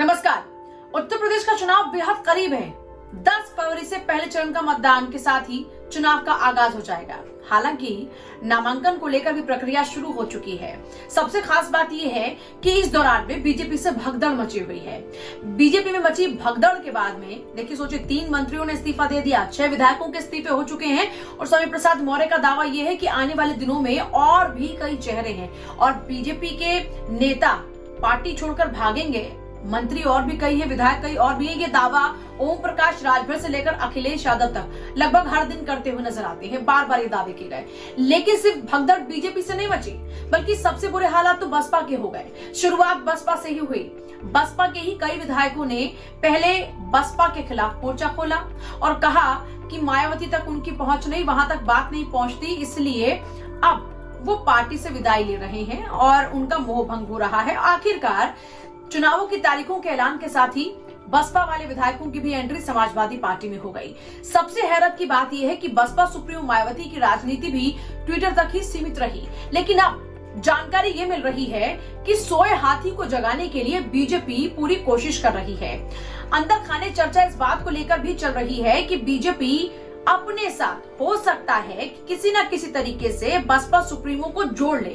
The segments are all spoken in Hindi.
नमस्कार। उत्तर प्रदेश का चुनाव बेहद करीब है। 10 फरवरी से पहले चरण का मतदान के साथ ही चुनाव का आगाज हो जाएगा। हालांकि नामांकन को लेकर भी प्रक्रिया शुरू हो चुकी है। सबसे खास बात यह है कि इस दौरान में बीजेपी से भगदड़ मची हुई है। बीजेपी में मची भगदड़ के बाद में देखिए, सोचिए 3 मंत्रियों ने इस्तीफा दे दिया, 6 विधायकों के इस्तीफे हो चुके हैं और स्वामी प्रसाद मौर्य का दावा यह है कि आने वाले दिनों में और भी कई चेहरे हैं और बीजेपी के नेता पार्टी छोड़कर भागेंगे। मंत्री और भी कई हैं, विधायक कई और भी हैं। ये दावा ओम प्रकाश राजभर से लेकर अखिलेश यादव तक लगभग हर दिन करते हुए नजर आते हैं। बार बार ये दावे किए गए, लेकिन सिर्फ भगदड़ बीजेपी से नहीं मची, बल्कि सबसे बुरे हालात तो बसपा के हो गए। शुरुआत बसपा से ही हुई। बसपा के ही कई विधायकों ने पहले बसपा के खिलाफ मोर्चा खोला और कहा कि मायावती तक उनकी पहुंच नहीं, वहां तक बात नहीं पहुंचती, इसलिए अब वो पार्टी से विदाई ले रहे हैं और उनका मोह भंग हो रहा है। आखिरकार चुनावों की तारीखों के ऐलान के साथ ही बसपा वाले विधायकों की भी एंट्री समाजवादी पार्टी में हो गई। सबसे हैरत की बात यह है कि बसपा सुप्रीमो मायावती की राजनीति भी ट्विटर तक ही सीमित रही, लेकिन अब जानकारी ये मिल रही है कि सोए हाथी को जगाने के लिए बीजेपी पूरी कोशिश कर रही है। अंदर खाने चर्चा इस बात को लेकर भी चल रही है कि बीजेपी अपने साथ हो सकता है कि किसी न किसी तरीके से बसपा सुप्रीमो को जोड़ ले,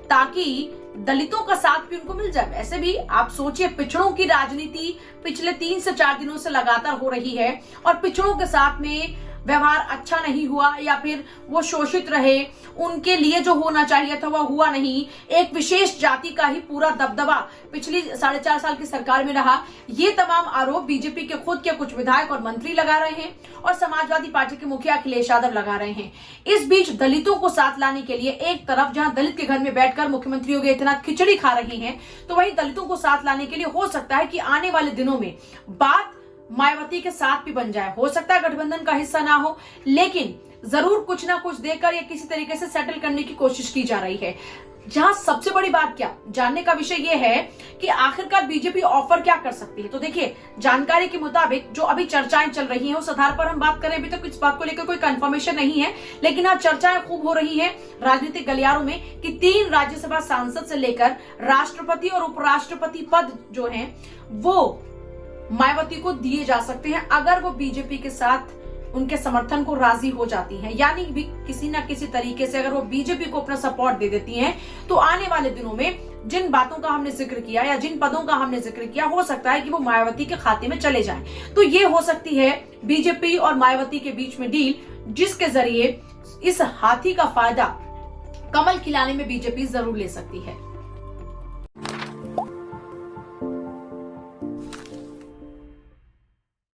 ताकि दलितों का साथ भी उनको मिल जाए। वैसे भी आप सोचिए, पिछड़ों की राजनीति पिछले 3 से 4 दिनों से लगातार हो रही है और पिछड़ों के साथ में व्यवहार अच्छा नहीं हुआ या फिर वो शोषित रहे, उनके लिए जो होना चाहिए था वह हुआ नहीं। एक विशेष जाति का ही पूरा दबदबा पिछली 4.5 साल की सरकार में रहा। ये तमाम आरोप बीजेपी के खुद के कुछ विधायक और मंत्री लगा रहे हैं और समाजवादी पार्टी के मुखिया अखिलेश यादव लगा रहे हैं। इस बीच दलितों को साथ लाने के लिए एक तरफ जहां दलित के घर में बैठकर मुख्यमंत्री योगी आदित्यनाथ खिचड़ी खा रहे हैं, तो वहीं दलितों को साथ लाने के लिए हो सकता है कि आने वाले दिनों में बात मायावती के साथ भी बन जाए। हो सकता है गठबंधन का हिस्सा ना हो, लेकिन जरूर कुछ ना कुछ देकर या किसी तरीके से सेटल करने की कोशिश की जा रही है। जहां सबसे बड़ी बात क्या जानने का विषय यह है कि आखिरकार बीजेपी ऑफर क्या कर सकती है। तो देखिए, जानकारी के मुताबिक जो अभी चर्चाएं चल रही हैं उस आधार पर हम बात करें, अभी तक इस बात को लेकर कोई कंफर्मेशन नहीं है, लेकिन हाँ चर्चाएं खूब हो रही है राजनीतिक गलियारों में कि 3 राज्यसभा सांसद से लेकर राष्ट्रपति और उपराष्ट्रपति पद जो है वो मायावती को दिए जा सकते हैं, अगर वो बीजेपी के साथ उनके समर्थन को राजी हो जाती हैं। यानी भी किसी ना किसी तरीके से अगर वो बीजेपी को अपना सपोर्ट दे देती हैं, तो आने वाले दिनों में जिन बातों का हमने जिक्र किया या जिन पदों का हमने जिक्र किया, हो सकता है कि वो मायावती के खाते में चले जाएं। तो ये हो सकती है बीजेपी और मायावती के बीच में डील, जिसके जरिए इस हाथी का फायदा कमल खिलाने में बीजेपी जरूर ले सकती है।